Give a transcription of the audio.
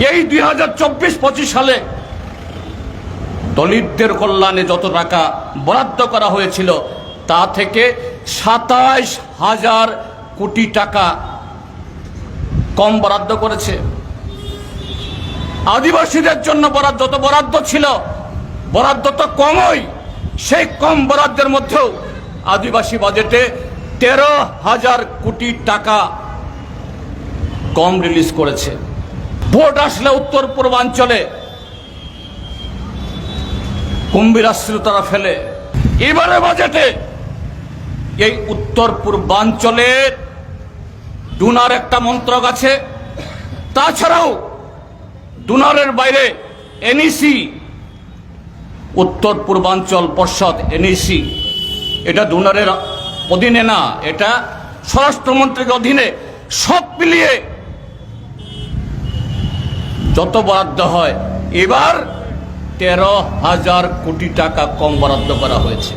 এই 2024-25 সালে দলিতদের কল্যাণে যত টাকা বরাদ্দ করা হয়েছিল তা থেকে 27,000 কোটি টাকা কম বরাদ্দ করেছে। আদিবাসীদের জন্য যত বরাদ্দ ছিল, বরাদ্দ তো কমই, সেই কম বরাদ্দের মধ্যেও আদিবাসী বাজেটে 13,000 কোটি টাকা কম রিলিজ করেছে। ভোট আসলে উত্তর পূর্বাঞ্চলে কুম্ভীরাশ্রিতরা ফেলে। এবারে বাজেটে এই উত্তর পূর্বাঞ্চলের ডুনার একটা মন্ত্রক আছে, তাছাড়াও ডুনারের বাইরে এনইসি, উত্তর পূর্বাঞ্চল পর্ষদ এনইসি, এটা ডুনারের অধীনে না, এটা স্বরাষ্ট্রমন্ত্রীর অধীনে। সব মিলিয়ে যত বরাদ্দ হয়, এবার 13,000 কোটি টাকা কম বরাদ্দ করা হয়েছে।